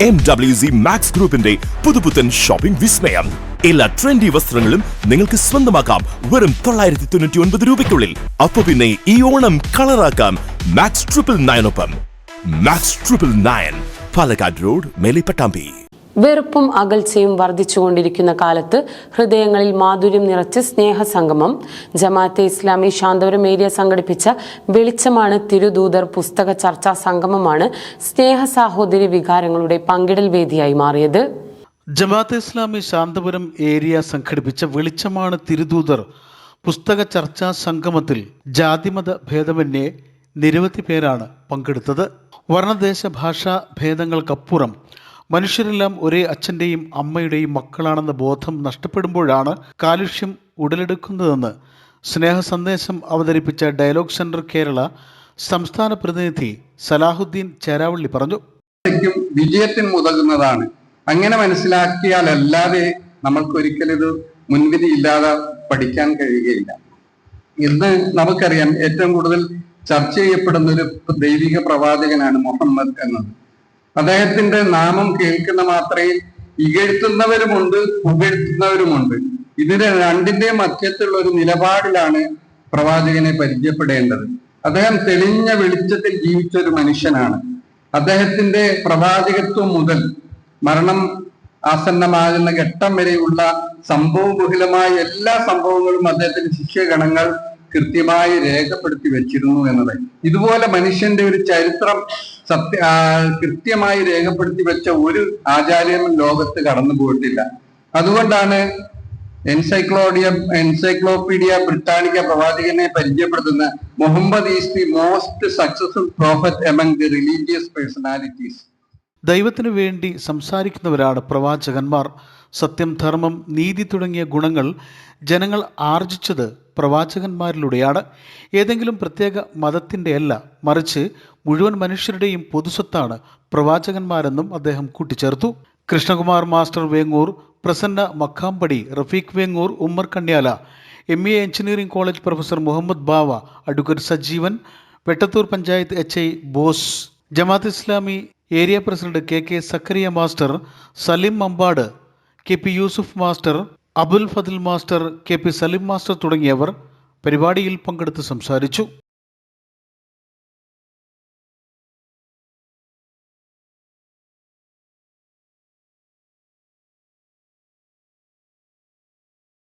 MWZ max ഗ്രൂപ്പിന്റെ പുതുപുത്തൻ shopping വിസ്മയം. എല്ലാ ട്രെൻഡി വസ്ത്രങ്ങളും നിങ്ങൾക്ക് സ്വന്തമാക്കാം വെറും 999 രൂപയ്ക്കുള്ളിൽ. അപ്പൊ പിന്നെ ഈ ഓണം കളറാക്കാം max 999 max 999 Palakkad road, Mele Pattambi. വെറുപ്പും അകൽച്ചയും വർദ്ധിച്ചുകൊണ്ടിരിക്കുന്ന കാലത്ത് ഹൃദയങ്ങളിൽ മാധുര്യം നിറച്ച് സ്നേഹസംഗമം. ജമാഅത്തെ ഇസ്ലാമി ശാന്തപുരം ഏരിയ സംഘടിപ്പിച്ച വെളിച്ചമാണ് തിരുദൂതർ പുസ്തക ചർച്ചാ സംഗമമാണ് സ്നേഹ സാഹോദര്യ വികാരങ്ങളുടെ പങ്കിടൽ വേദിയായി മാറിയത്. ജമാഅത്തെ ഇസ്ലാമി ശാന്തപുരം ഏരിയ സംഘടിപ്പിച്ച വെളിച്ചമാണ് തിരുദൂതർ പുസ്തക ചർച്ചാ സംഗമത്തിൽ ജാതിമത ഭേദമന്യേ നിരവധി പേരാണ് പങ്കെടുത്തത്. വർണ്ണദേശ ഭാഷാ ഭേദങ്ങൾക്കപ്പുറം മനുഷ്യരെല്ലാം ഒരേ അച്ഛൻ്റെയും അമ്മയുടെയും മക്കളാണെന്ന ബോധം നഷ്ടപ്പെടുമ്പോഴാണ് കാലുഷ്യം ഉടലെടുക്കുന്നതെന്ന് സ്നേഹ സന്ദേശം അവതരിപ്പിച്ച ഡയലോഗ് സെന്റർ കേരള സംസ്ഥാന പ്രതിനിധി സലാഹുദ്ദീൻ ചേരാവള്ളി പറഞ്ഞു. വിജയത്തിന് ഉതകുന്നതാണ്. അങ്ങനെ മനസ്സിലാക്കിയാലല്ലാതെ നമ്മൾക്കൊരിക്കലും ഇത് മുൻവിധി ഇല്ലാതെ പഠിക്കാൻ കഴിയുകയില്ല. ഇന്ന് നമുക്കറിയാം, ഏറ്റവും കൂടുതൽ ചർച്ച ചെയ്യപ്പെടുന്ന ഒരു ദൈവിക പ്രവാചകനാണ് മുഹമ്മദ് എന്നത്. അദ്ദേഹത്തിന്റെ നാമം കേൾക്കുന്ന മാത്രമേ ഇകഴ്ത്തുന്നവരുമുണ്ട്, പുകഴ്ത്തുന്നവരുമുണ്ട്. ഇതിന്റെ രണ്ടിന്റെയും മധ്യത്തുള്ള ഒരു നിലപാടിലാണ് പ്രവാചകനെ പരിചയപ്പെടേണ്ടത്. അദ്ദേഹം തെളിഞ്ഞ വെളിച്ചത്തിൽ ജീവിച്ച ഒരു മനുഷ്യനാണ്. അദ്ദേഹത്തിന്റെ പ്രവാചകത്വം മുതൽ മരണം ആസന്നമാകുന്ന ഘട്ടം വരെയുള്ള സംഭവബഹുലമായ എല്ലാ സംഭവങ്ങളും അദ്ദേഹത്തിന്റെ ശിഷ്യഗണങ്ങൾ കൃത്യമായി രേഖപ്പെടുത്തി വെച്ചിരുന്നു എന്നത്. ഇതുപോലെ മനുഷ്യന്റെ ഒരു ചരിത്രം കൃത്യമായി രേഖപ്പെടുത്തി വെച്ച ഒരു ആചാര്യനും ലോകത്ത് കടന്നു പോയിട്ടില്ല. അതുകൊണ്ടാണ് എൻസൈക്ലോപീഡിയ ബ്രിട്ടാനിക്ക പ്രവാചകനെ പരിചയപ്പെടുത്തുന്ന Muhammad is the most successful prophet among the religious personalities. ദൈവത്തിനു വേണ്ടി സംസാരിക്കുന്നവരാണ് പ്രവാചകന്മാർ. സത്യം, ധർമ്മം, നീതി തുടങ്ങിയ ഗുണങ്ങൾ ജനങ്ങൾ ആർജിച്ചത് പ്രവാചകന്മാരിലൂടെയാണ്. ഏതെങ്കിലും പ്രത്യേക മതത്തിൻ്റെ അല്ല, മറിച്ച് മുഴുവൻ മനുഷ്യരുടെയും പൊതുസ്വത്താണ് പ്രവാചകന്മാരെന്നും അദ്ദേഹം കൂട്ടിച്ചേർത്തു. Krishnakumar master Vengoor, Prasanna Makkampadi, Rafeeq Vengoor, Ummer Kanyala, MA engineering college professor Muhammad Bava, advocate Sajeevan, Vettathur panchayat HI Bose, Jamaat Islami area president KK Zakariya master, Salim Mambad, KP Yusuf master, Abul Fadil master, KP Salim master തുടങ്ങിയവർ പരിപാടിയിൽ പങ്കെടുത്ത് സംസാരിച്ചു.